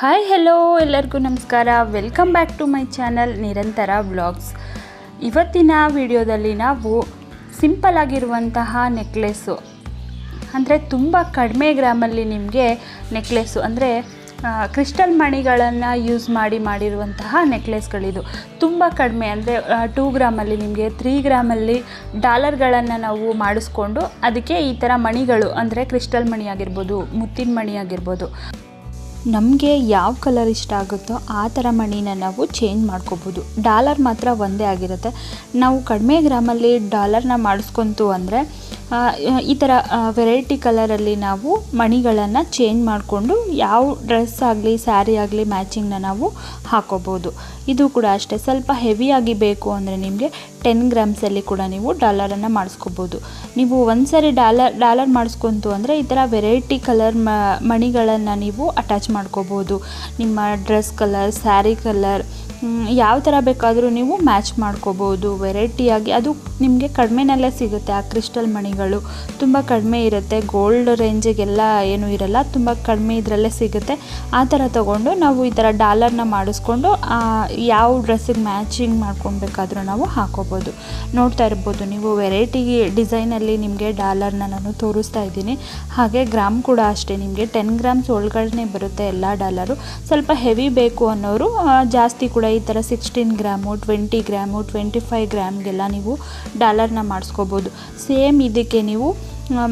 Hi hello ಎಲ್ಲರಿಗೂ ನಮಸ್ಕಾರ. Welcome back to my channel Nirantara vlogs. ಇವತ್ತಿನ ವಿಡಿಯೋದಲ್ಲಿ ನಾವು ಸಿಂಪಲ್ ಆಗಿರುವಂತಹ ನೆಕ್ಲೆಸ್ಸು ಅಂದರೆ ತುಂಬ ಕಡಿಮೆ ಗ್ರಾಮಲ್ಲಿ ನಿಮಗೆ ನೆಕ್ಲೆಸ್ಸು ಅಂದರೆ ಕ್ರಿಸ್ಟಲ್ ಮಣಿಗಳನ್ನು ಯೂಸ್ ಮಾಡಿರುವಂತಹ ನೆಕ್ಲೆಸ್ಗಳಿದು. ತುಂಬ ಕಡಿಮೆ ಅಂದರೆ 2 ಗ್ರಾಮಲ್ಲಿ ನಿಮಗೆ 3 ಗ್ರಾಮಲ್ಲಿ ಡಾಲರ್ಗಳನ್ನು ನಾವು ಮಾಡಿಸ್ಕೊಂಡು ಅದಕ್ಕೆ ಈ ಥರ ಮಣಿಗಳು ಅಂದರೆ ಕ್ರಿಸ್ಟಲ್ ಮಣಿ ಆಗಿರ್ಬೋದು, ಮುತ್ತಿನ ಮಣಿ ಆಗಿರ್ಬೋದು, ನಮಗೆ ಯಾವ ಕಲರ್ ಇಷ್ಟ ಆಗುತ್ತೋ ಆ ಥರ ಮಣಿನ ನಾವು ಚೇಂಜ್ ಮಾಡ್ಕೋಬೋದು. ಡಾಲರ್ ಮಾತ್ರ ಒಂದೇ ಆಗಿರುತ್ತೆ. ನಾವು ಕಡಿಮೆ ಗ್ರಾಮಲ್ಲಿ ಡಾಲರ್ನ ಮಾಡಿಸ್ಕೊಂತು ಅಂದರೆ ಈ ಥರ ವೆರೈಟಿ ಕಲರಲ್ಲಿ ನಾವು ಮಣಿಗಳನ್ನು ಚೇಂಜ್ ಮಾಡಿಕೊಂಡು ಯಾವ ಡ್ರೆಸ್ ಆಗಲಿ ಸ್ಯಾರಿ ಆಗಲಿ ಮ್ಯಾಚಿಂಗ್ನ ನಾವು ಹಾಕೋಬೋದು. ಇದು ಕೂಡ ಅಷ್ಟೇ, ಸ್ವಲ್ಪ ಹೆವಿಯಾಗಿ ಬೇಕು ಅಂದರೆ ನಿಮಗೆ 10 ಗ್ರಾಮ್ಸಲ್ಲಿ ಕೂಡ ನೀವು ಡಾಲರನ್ನು ಮಾಡಿಸ್ಕೋಬೋದು. ನೀವು ಒಂದ್ಸರಿ ಡಾಲರ್ ಮಾಡಿಸ್ಕೊಂತು ಅಂದರೆ ಈ ಥರ ವೆರೈಟಿ ಕಲರ್ ಮಣಿಗಳನ್ನು ನೀವು ಅಟ್ಯಾಚ್ ಮಾಡ್ಕೋಬೋದು. ನಿಮ್ಮ ಡ್ರೆಸ್ ಕಲರ್, ಸ್ಯಾರಿ ಕಲರ್ ಯಾವ ಥರ ಬೇಕಾದರೂ ನೀವು ಮ್ಯಾಚ್ ಮಾಡ್ಕೋಬೋದು ವೆರೈಟಿಯಾಗಿ. ಅದು ನಿಮಗೆ ಕಡಿಮೆನಲ್ಲೇ ಸಿಗುತ್ತೆ. ಆ ಕ್ರಿಸ್ಟಲ್ ಮಣಿಗಳು ತುಂಬ ಕಡಿಮೆ ಇರುತ್ತೆ, ಗೋಲ್ಡ್ ರೇಂಜಿಗೆಲ್ಲ ಏನೂ ಇರಲ್ಲ, ತುಂಬ ಕಡಿಮೆ ಇದರಲ್ಲೇ ಸಿಗುತ್ತೆ. ಆ ಥರ ತೊಗೊಂಡು ನಾವು ಈ ಥರ ಡಾಲರ್ನ ಮಾಡಿಸ್ಕೊಂಡು ಯಾವ ಡ್ರೆಸ್ಸಿಗೆ ಮ್ಯಾಚಿಂಗ್ ಮಾಡ್ಕೊಬೇಕಾದ್ರೂ ನಾವು ಹಾಕೋಬೋದು. ನೋಡ್ತಾ ಇರ್ಬೋದು ನೀವು, ವೆರೈಟಿ ಡಿಸೈನಲ್ಲಿ ನಿಮಗೆ ಡಾಲರ್ನ ನಾನು ತೋರಿಸ್ತಾ ಇದ್ದೀನಿ. ಹಾಗೆ ಗ್ರಾಮ್ ಕೂಡ ಅಷ್ಟೇ, ನಿಮಗೆ 10 ಗ್ರಾಮ್ಸ್ ಒಳಗಡೆ ಬರುತ್ತೆ ಎಲ್ಲ ಡಾಲರು. ಸ್ವಲ್ಪ ಹೆವಿ ಬೇಕು ಅನ್ನೋರು ಜಾಸ್ತಿ ಕೂಡ ಈ ಥರ 16 ಗ್ರಾಮು, 20 ಗ್ರಾಮು, 25 ಗ್ರಾಮ್ಗೆಲ್ಲ ನೀವು ಡಾಲರ್ನ ಮಾಡಿಸ್ಕೋಬೋದು. ಸೇಮ್ ಇದಕ್ಕೆ ನೀವು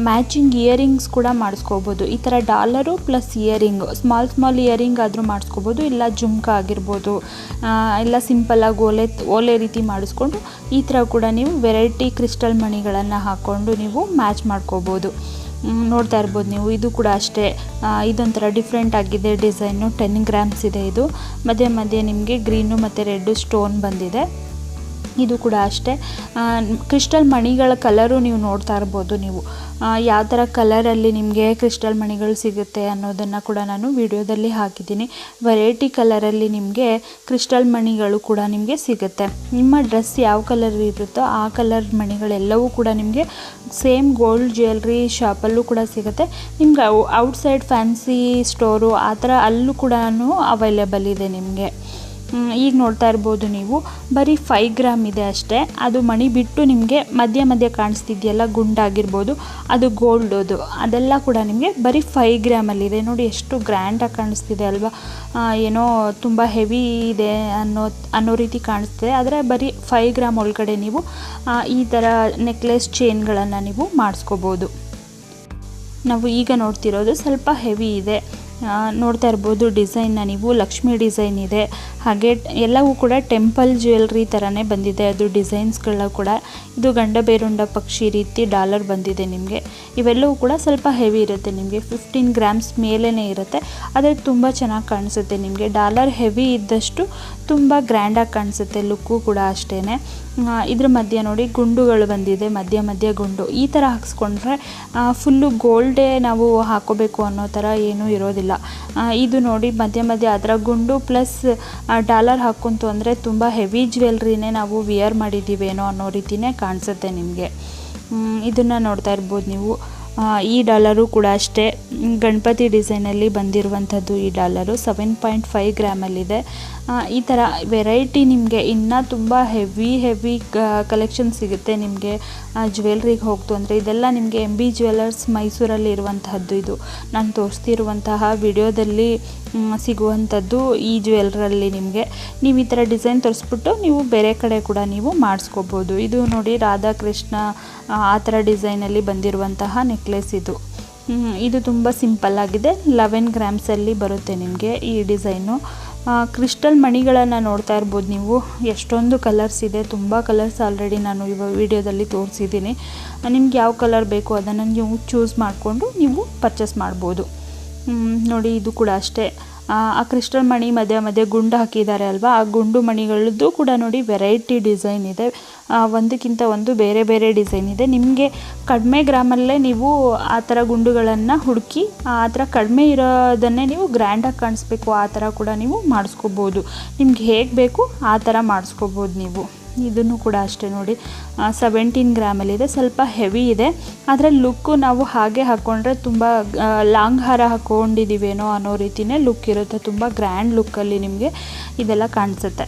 ಮ್ಯಾಚಿಂಗ್ ಇಯರಿಂಗ್ಸ್ ಕೂಡ ಮಾಡಿಸ್ಕೋಬೋದು. ಈ ಥರ dollar plus earring, small earring ಆದರೂ ಮಾಡಿಸ್ಕೋಬೋದು, ಇಲ್ಲ ಜುಮ್ಕ ಆಗಿರ್ಬೋದು, ಇಲ್ಲ ಸಿಂಪಲ್ಲಾಗಿ ಓಲೆ ರೀತಿ ಮಾಡಿಸ್ಕೊಂಡು ಈ ಥರ ಕೂಡ ನೀವು ವೆರೈಟಿ ಕ್ರಿಸ್ಟಲ್ ಮಣಿಗಳನ್ನು ಹಾಕ್ಕೊಂಡು ನೀವು ಮ್ಯಾಚ್ ಮಾಡ್ಕೋಬೋದು. ನೋಡ್ತಾ ಇರ್ಬೋದು ನೀವು, ಇದು ಕೂಡ ಅಷ್ಟೇ, ಇದೊಂಥರ ಡಿಫ್ರೆಂಟ್ ಆಗಿದೆ ಡಿಸೈನು. 10 ಗ್ರಾಮ್ಸ್ ಇದೆ ಇದು. ಮಧ್ಯೆ ನಿಮಗೆ ಗ್ರೀನು ಮತ್ತು ರೆಡ್ಡು ಸ್ಟೋನ್ ಬಂದಿದೆ. ಇದು ಕೂಡ ಅಷ್ಟೇ, ಕ್ರಿಸ್ಟಲ್ ಮಣಿಗಳ ಕಲರು ನೀವು ನೋಡ್ತಾ ಇರ್ಬೋದು. ನೀವು ಯಾವ ಥರ ಕಲರಲ್ಲಿ ನಿಮಗೆ ಕ್ರಿಸ್ಟಲ್ ಮಣಿಗಳು ಸಿಗುತ್ತೆ ಅನ್ನೋದನ್ನು ಕೂಡ ನಾನು ವಿಡಿಯೋದಲ್ಲಿ ಹಾಕಿದ್ದೀನಿ. ವೆರೈಟಿ ಕಲರಲ್ಲಿ ನಿಮಗೆ ಕ್ರಿಸ್ಟಲ್ ಮಣಿಗಳು ಕೂಡ ನಿಮಗೆ ಸಿಗುತ್ತೆ. ನಿಮ್ಮ ಡ್ರೆಸ್ ಯಾವ ಕಲರ್ ಇರುತ್ತೋ ಆ ಕಲರ್ ಮಣಿಗಳೆಲ್ಲವೂ ಕೂಡ ನಿಮಗೆ ಸೇಮ್ ಗೋಲ್ಡ್ ಜ್ಯುವೆಲ್ರಿ ಶಾಪಲ್ಲೂ ಕೂಡ ಸಿಗುತ್ತೆ. ನಿಮ್ಗೆ ಔಟ್ಸೈಡ್ ಫ್ಯಾನ್ಸಿ ಸ್ಟೋರು ಆ ಥರ ಅಲ್ಲೂ ಕೂಡ ಅವೈಲೇಬಲ್ ಇದೆ ನಿಮಗೆ. ಈಗ ನೋಡ್ತಾ ಇರ್ಬೋದು ನೀವು, ಬರೀ 5 ಗ್ರಾಮ್ ಇದೆ ಅಷ್ಟೇ. ಅದು ಮಣಿ ಬಿಟ್ಟು ನಿಮಗೆ ಮಧ್ಯ ಕಾಣಿಸ್ತಿದೆಯಲ್ಲ ಗುಂಡಾಗಿರ್ಬೋದು, ಅದು ಗೋಲ್ಡದು, ಅದೆಲ್ಲ ಕೂಡ ನಿಮಗೆ ಬರೀ 5 ಗ್ರಾಮಲ್ಲಿದೆ. ನೋಡಿ ಎಷ್ಟು ಗ್ರ್ಯಾಂಡಾಗಿ ಕಾಣಿಸ್ತಿದೆ ಅಲ್ವಾ, ಏನೋ ತುಂಬ ಹೆವಿ ಇದೆ ಅನ್ನೋ ರೀತಿ ಕಾಣಿಸ್ತಿದೆ. ಆದರೆ ಬರೀ 5 ಗ್ರಾಮ್ ಒಳಗಡೆ ನೀವು ಈ ಥರ ನೆಕ್ಲೆಸ್ ಚೈನ್ಗಳನ್ನು ನೀವು ಮಾಡಿಸ್ಕೋಬೋದು. ನಾವು ಈಗ ನೋಡ್ತಿರೋದು ಸ್ವಲ್ಪ ಹೆವಿ ಇದೆ. ನೋಡ್ತಾ ಇರ್ಬೋದು ಡಿಸೈನ್ನ ನೀವು, ಲಕ್ಷ್ಮಿ ಡಿಸೈನ್ ಇದೆ. ಹಾಗೆ ಎಲ್ಲವೂ ಕೂಡ ಟೆಂಪಲ್ ಜ್ಯುವೆಲ್ರಿ ಥರನೇ ಬಂದಿದೆ ಅದು ಡಿಸೈನ್ಸ್ಗಳ ಕೂಡ. ಇದು ಗಂಡ ಬೇರುಂಡ ಪಕ್ಷಿ ರೀತಿ ಡಾಲರ್ ಬಂದಿದೆ ನಿಮಗೆ. ಇವೆಲ್ಲವೂ ಕೂಡ ಸ್ವಲ್ಪ ಹೆವಿ ಇರುತ್ತೆ, ನಿಮಗೆ 15 ಗ್ರಾಮ್ಸ್ ಮೇಲೇ ಇರುತ್ತೆ. ಆದರೆ ತುಂಬ ಚೆನ್ನಾಗಿ ಕಾಣಿಸುತ್ತೆ ನಿಮಗೆ. ಡಾಲರ್ ಹೆವಿ ಇದ್ದಷ್ಟು ತುಂಬ ಗ್ರ್ಯಾಂಡಾಗಿ ಕಾಣಿಸುತ್ತೆ, ಲುಕ್ಕು ಕೂಡ ಅಷ್ಟೇ. ಇದ್ರ ಮಧ್ಯೆ ನೋಡಿ ಗುಂಡುಗಳು ಬಂದಿದೆ, ಮಧ್ಯ ಗುಂಡು. ಈ ಥರ ಹಾಕ್ಸ್ಕೊಂಡ್ರೆ ಫುಲ್ಲು ಗೋಲ್ಡೇ ನಾವು ಹಾಕೋಬೇಕು ಅನ್ನೋ ಥರ ಏನೂ ಇರೋದಿಲ್ಲ. ಇದು ನೋಡಿ ಮಧ್ಯ ಅದರ ಗುಂಡು ಪ್ಲಸ್ ಡಾಲರ್ ಹಾಕ್ಕೊಂತು ಅಂದರೆ ತುಂಬ ಹೆವಿ ಜ್ಯುವೆಲ್ರಿನೇ ನಾವು ವಿಯರ್ ಮಾಡಿದ್ದೀವೇನೋ ಅನ್ನೋ ರೀತಿಯೇ ಕಾಣಿಸುತ್ತೆ ನಿಮಗೆ. ಇದನ್ನು ನೋಡ್ತಾ ಇರ್ಬೋದು ನೀವು. ಈ ಡಾಲರು ಕೂಡ ಅಷ್ಟೇ, ಗಣಪತಿ ಡಿಸೈನಲ್ಲಿ ಬಂದಿರುವಂಥದ್ದು ಈ ಡಾಲರು 7.5 ಗ್ರಾಮಲ್ಲಿದೆ. ಈ ಥರ ವೆರೈಟಿ ನಿಮಗೆ ಇನ್ನೂ ತುಂಬ ಹೆವಿ ಕಲೆಕ್ಷನ್ ಸಿಗುತ್ತೆ ನಿಮಗೆ ಜ್ಯುವೆಲ್ರಿಗೆ ಹೋಗ್ತು ಅಂದರೆ. ಇದೆಲ್ಲ ನಿಮಗೆ MB ಜ್ಯುವೆಲ್ಲರ್ಸ್ ಮೈಸೂರಲ್ಲಿ ಇರುವಂತಹದ್ದು. ಇದು ನಾನು ತೋರಿಸ್ತಿರುವಂತಹ ವಿಡಿಯೋದಲ್ಲಿ ಸಿಗುವಂಥದ್ದು ಈ ಜ್ಯುವೆಲ್ರಲ್ಲಿ ನಿಮಗೆ. ನೀವು ಈ ಥರ ಡಿಸೈನ್ ತೋರಿಸ್ಬಿಟ್ಟು ನೀವು ಬೇರೆ ಕಡೆ ಕೂಡ ನೀವು ಮಾಡಿಸ್ಕೋಬೋದು. ಇದು ನೋಡಿ ರಾಧಾಕೃಷ್ಣ ಆ ಥರ ಡಿಸೈನಲ್ಲಿ ಬಂದಿರುವಂತಹ ನೆಕ್ಲೆಸ್ ಇದು. ಇದು ತುಂಬ ಸಿಂಪಲ್ಲಾಗಿದೆ, 11 ಗ್ರಾಮ್ಸಲ್ಲಿ ಬರುತ್ತೆ ನಿಮಗೆ ಈ ಡಿಸೈನು. ಕ್ರಿಸ್ಟಲ್ ಮಣಿಗಳನ್ನು ನೋಡ್ತಾ ಇರ್ಬೋದು ನೀವು, ಎಷ್ಟೊಂದು ಕಲರ್ಸ್ ಇದೆ. ತುಂಬ ಕಲರ್ಸ್ ಆಲ್ರೆಡಿ ನಾನು ಇವಾಗ ವಿಡಿಯೋದಲ್ಲಿ ತೋರಿಸಿದ್ದೀನಿ. ನಿಮ್ಗೆ ಯಾವ ಕಲರ್ ಬೇಕೋ ಅದನ್ನು ನೀವು ಚೂಸ್ ಮಾಡಿಕೊಂಡು ನೀವು ಪರ್ಚೇಸ್ ಮಾಡ್ಬೋದು. ನೋಡಿ ಇದು ಕೂಡ ಅಷ್ಟೇ, ಆ ಕ್ರಿಸ್ಟಲ್ ಮಣಿ ಮಧ್ಯ ಗುಂಡು ಹಾಕಿದ್ದಾರೆ ಅಲ್ವಾ, ಆ ಗುಂಡು ಮಣಿಗಳದ್ದು ಕೂಡ ನೋಡಿ ವೆರೈಟಿ ಡಿಸೈನ್ ಇದೆ. ಒಂದಕ್ಕಿಂತ ಒಂದು ಬೇರೆ ಡಿಸೈನ್ ಇದೆ. ನಿಮಗೆ ಕಡಿಮೆ ಗ್ರಾಮಲ್ಲೇ ನೀವು ಆ ಥರ ಗುಂಡುಗಳನ್ನು ಹುಡುಕಿ ಆ ಥರ ಕಡಿಮೆ ಇರೋದನ್ನೇ ನೀವು ಗ್ರ್ಯಾಂಡಾಗಿ ಕಾಣಿಸ್ಬೇಕು ಆ ಥರ ಕೂಡ ನೀವು ಮಾಡಿಸ್ಕೋಬೋದು. ನಿಮ್ಗೆ ಹೇಗೆ ಬೇಕು ಆ ಥರ ಮಾಡಿಸ್ಕೋಬೋದು ನೀವು. ಇದನ್ನು ಕೂಡ ಅಷ್ಟೇ ನೋಡಿ 17 ಗ್ರಾಮಲ್ಲಿದೆ. ಸ್ವಲ್ಪ ಹೆವಿ ಇದೆ, ಆದರೆ ಲುಕ್ಕು ನಾವು ಹಾಗೆ ಹಾಕ್ಕೊಂಡ್ರೆ ತುಂಬ ಲಾಂಗ್ ಹಾರ ಹಾಕ್ಕೊಂಡಿದ್ದೀವೇನೋ ಅನ್ನೋ ರೀತಿಯೇ ಲುಕ್ ಇರುತ್ತೆ. ತುಂಬ ಗ್ರ್ಯಾಂಡ್ ಲುಕ್ಕಲ್ಲಿ ನಿಮಗೆ ಇದೆಲ್ಲ ಕಾಣಿಸುತ್ತೆ.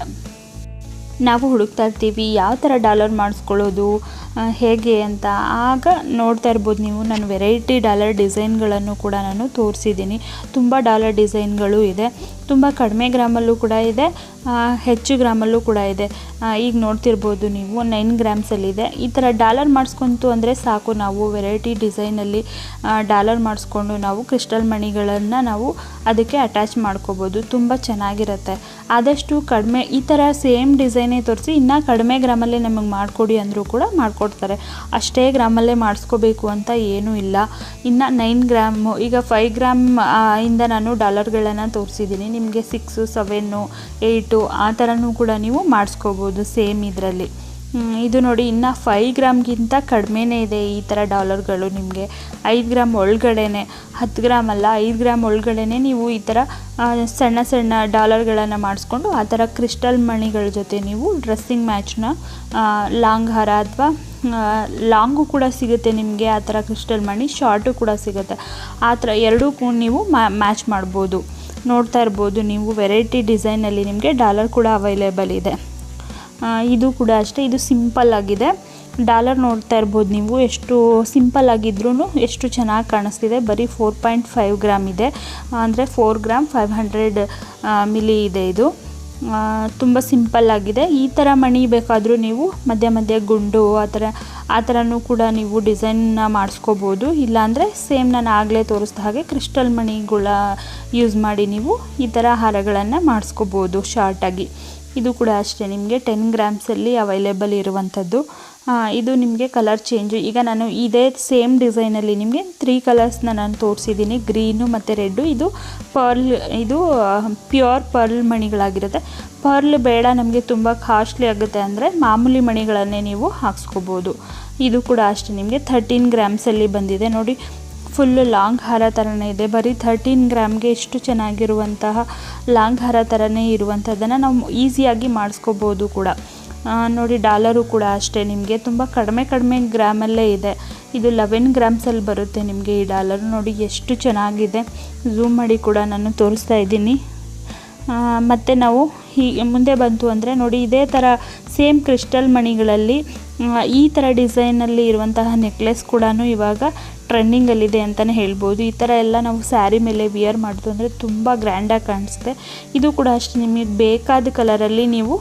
ನಾವು ಹುಡುಕ್ತಾ ಇರ್ತೀವಿ ಯಾವ ಥರ ಡಾಲರ್ ಮಾಡಿಸ್ಕೊಳ್ಳೋದು ಹೇಗೆ ಅಂತ. ಆಗ ನೋಡ್ತಾ ಇರ್ಬೋದು ನೀವು, ನಾನು ವೆರೈಟಿ ಡಾಲರ್ ಡಿಸೈನ್ಗಳನ್ನು ಕೂಡ ನಾನು ತೋರಿಸಿದ್ದೀನಿ. ತುಂಬ ಡಾಲರ್ ಡಿಸೈನ್ಗಳು ಇದೆ, ತುಂಬ ಕಡಿಮೆ ಗ್ರಾಮಲ್ಲೂ ಕೂಡ ಇದೆ, ಹೆಚ್ಚು ಗ್ರಾಮಲ್ಲೂ ಕೂಡ ಇದೆ. ಈಗ ನೋಡ್ತಿರ್ಬೋದು ನೀವು 9 ಗ್ರಾಮ್ಸಲ್ಲಿದೆ. ಈ ಥರ ಡಾಲರ್ ಮಾಡಿಸ್ಕೊಂತು ಅಂದರೆ ಸಾಕು, ನಾವು ವೆರೈಟಿ ಡಿಸೈನಲ್ಲಿ ಡಾಲರ್ ಮಾಡಿಸ್ಕೊಂಡು ನಾವು ಕ್ರಿಸ್ಟಲ್ ಮಣಿಗಳನ್ನು ನಾವು ಅದಕ್ಕೆ ಅಟ್ಯಾಚ್ ಮಾಡ್ಕೋಬೋದು. ತುಂಬ ಚೆನ್ನಾಗಿರುತ್ತೆ. ಆದಷ್ಟು ಕಡಿಮೆ ಈ ಥರ ಸೇಮ್ ಡಿಸೈನೇ ತೋರಿಸಿ ಇನ್ನೂ ಕಡಿಮೆ ಗ್ರಾಮಲ್ಲೇ ನಮಗೆ ಮಾಡಿಕೊಡಿ ಅಂದರೂ ಕೂಡ ಮಾಡಿಕೊಡ್ತಾರೆ. ಅಷ್ಟೇ ಗ್ರಾಮಲ್ಲೇ ಮಾಡಿಸ್ಕೋಬೇಕು ಅಂತ ಏನೂ ಇಲ್ಲ. ಇನ್ನು 9 ಗ್ರಾಮು, ಈಗ 5 ಗ್ರಾಮ್ ಇಂದ ನಾನು ಡಾಲರ್ಗಳನ್ನು ತೋರಿಸಿದ್ದೀನಿ. ನಿಮಗೆ 6, 7, 8 ಆ ಥರನೂ ಕೂಡ ನೀವು ಮಾಡಿಸ್ಕೋಬೋದು ಸೇಮ್ ಇದರಲ್ಲಿ. ಇದು ನೋಡಿ, ಇನ್ನು 5 ಗ್ರಾಮ್ಗಿಂತ ಕಡಿಮೆನೇ ಇದೆ ಈ ಥರ ಡಾಲರ್ಗಳು. ನಿಮಗೆ 5 ಗ್ರಾಮ್ ಒಳಗಡೆನೆ, 10 ಗ್ರಾಮ್ ಅಲ್ಲ 5 ಗ್ರಾಮ್ ಒಳಗಡೆ ನೀವು ಈ ಥರ ಸಣ್ಣ ಸಣ್ಣ ಡಾಲರ್ಗಳನ್ನು ಮಾಡಿಸ್ಕೊಂಡು ಆ ಥರ ಕ್ರಿಸ್ಟಲ್ ಮಣಿಗಳ ಜೊತೆ ನೀವು ಡ್ರೆಸ್ಸಿಂಗ್ ಮ್ಯಾಚ್ನ ಲಾಂಗ್ ಹಾರ ಅಥವಾ ಲಾಂಗು ಕೂಡ ಸಿಗುತ್ತೆ ನಿಮಗೆ. ಆ ಥರ ಕ್ರಿಸ್ಟಲ್ ಮಣಿ ಶಾರ್ಟು ಕೂಡ ಸಿಗುತ್ತೆ. ಆ ಥರ ಎರಡೂ ನೀವು ಮ್ಯಾಚ್ ಮಾಡ್ಬೋದು. ನೋಡ್ತಾ ಇರ್ಬೋದು ನೀವು, ವೆರೈಟಿ ಡಿಸೈನಲ್ಲಿ ನಿಮಗೆ ಡಾಲರ್ ಕೂಡ ಅವೈಲೇಬಲ್ ಇದೆ. ಇದು ಕೂಡ ಅಷ್ಟೇ, ಇದು ಸಿಂಪಲ್ ಆಗಿದೆ ಡಾಲರ್. ನೋಡ್ತಾ ಇರ್ಬೋದು ನೀವು, ಎಷ್ಟು ಸಿಂಪಲ್ ಆಗಿದ್ರೂ ಎಷ್ಟು ಚೆನ್ನಾಗಿ ಕಾಣಿಸ್ತಿದೆ. ಬರೀ 4.5 ಗ್ರಾಮ್ ಇದೆ, ಅಂದರೆ 4 ಗ್ರಾಮ್ 500 ಮಿಲಿ ಇದೆ. ಇದು ತುಂಬ ಸಿಂಪಲ್ ಆಗಿದೆ. ಈ ಥರ ಮಣಿ ಬೇಕಾದರೂ ನೀವು ಮಧ್ಯ ಮಧ್ಯ ಗುಂಡು ಆ ಥರನೂ ಕೂಡ ನೀವು ಡಿಸೈನ್ನ ಮಾಡಿಸ್ಕೋಬೋದು. ಇಲ್ಲಾಂದರೆ ಸೇಮ್ ನಾನು ಆಗಲೇ ತೋರಿಸಿದ ಹಾಗೆ ಕ್ರಿಸ್ಟಲ್ ಮಣಿಗಳ ಯೂಸ್ ಮಾಡಿ ನೀವು ಈ ಥರ ಹಾರಗಳನ್ನು ಮಾಡಿಸ್ಕೋಬೋದು ಶಾರ್ಟಾಗಿ. ಇದು ಕೂಡ ಅಷ್ಟೇ ನಿಮಗೆ 10 ಗ್ರಾಮ್ಸಲ್ಲಿ ಅವೈಲೇಬಲ್ ಇರುವಂಥದ್ದು. ಇದು ನಿಮಗೆ ಕಲರ್ ಚೇಂಜು. ಈಗ ನಾನು ಇದೇ ಸೇಮ್ ಡಿಸೈನಲ್ಲಿ ನಿಮಗೆ 3 ಕಲರ್ಸ್ನ ನಾನು ತೋರಿಸಿದ್ದೀನಿ, ಗ್ರೀನು ಮತ್ತು ರೆಡ್ಡು. ಇದು ಪ್ಯೂರ್ ಪರ್ಲ್ ಮಣಿಗಳಾಗಿರುತ್ತೆ. ಪರ್ಲ್ ಬೇಡ ನಮಗೆ, ತುಂಬ ಕಾಸ್ಟ್ಲಿ ಆಗುತ್ತೆ ಅಂದರೆ ಮಾಮೂಲಿ ಮಣಿಗಳನ್ನೇ ನೀವು ಹಾಕ್ಸ್ಕೋಬೋದು. ಇದು ಕೂಡ ಅಷ್ಟೇ ನಿಮಗೆ 13 ಗ್ರಾಮ್ಸಲ್ಲಿ ಬಂದಿದೆ ನೋಡಿ. ಫುಲ್ಲು ಲಾಂಗ್ ಹಾರ ಥರನೇ ಇದೆ. ಬರೀ 13 ಗ್ರಾಮ್ಗೆ ಎಷ್ಟು ಚೆನ್ನಾಗಿರುವಂತಹ ಲಾಂಗ್ ಹಾರ ಥರನೇ ಇರುವಂಥದ್ದನ್ನು ನಾವು ಈಸಿಯಾಗಿ ಮಾಡಿಸ್ಕೋಬೋದು ಕೂಡ. ನೋಡಿ, ಡಾಲರು ಕೂಡ ಅಷ್ಟೇ ನಿಮಗೆ ತುಂಬ ಕಡಿಮೆ ಗ್ರಾಮಲ್ಲೇ ಇದೆ. ಇದು 11 ಗ್ರಾಮ್ಸಲ್ಲಿ ಬರುತ್ತೆ ನಿಮಗೆ ಈ ಡಾಲರ್. ನೋಡಿ ಎಷ್ಟು ಚೆನ್ನಾಗಿದೆ. ಝೂಮ್ ಮಾಡಿ ಕೂಡ ನಾನು ತೋರಿಸ್ತಾ ಇದ್ದೀನಿ. ಮತ್ತು ನಾವು ಮುಂದೆ ಬಂತು ಅಂದರೆ ನೋಡಿ, ಇದೇ ಥರ ಸೇಮ್ ಕ್ರಿಸ್ಟಲ್ ಮಣಿಗಳಲ್ಲಿ ಈ ಥರ ಡಿಸೈನಲ್ಲಿ ಇರುವಂತಹ ನೆಕ್ಲೆಸ್ ಕೂಡ ಇವಾಗ ಟ್ರೆಂಡಿಂಗಲ್ಲಿದೆ ಅಂತಲೇ ಹೇಳ್ಬೋದು. ಈ ಥರ ಎಲ್ಲ ನಾವು ಸ್ಯಾರಿ ಮೇಲೆ ವಿಯರ್ ಮಾಡಿತು ಅಂದರೆ ತುಂಬ ಗ್ರ್ಯಾಂಡಾಗಿ ಕಾಣಿಸುತ್ತೆ. ಇದು ಕೂಡ ಅಷ್ಟೇ ನಿಮಗೆ ಬೇಕಾದ ಕಲರಲ್ಲಿ ನೀವು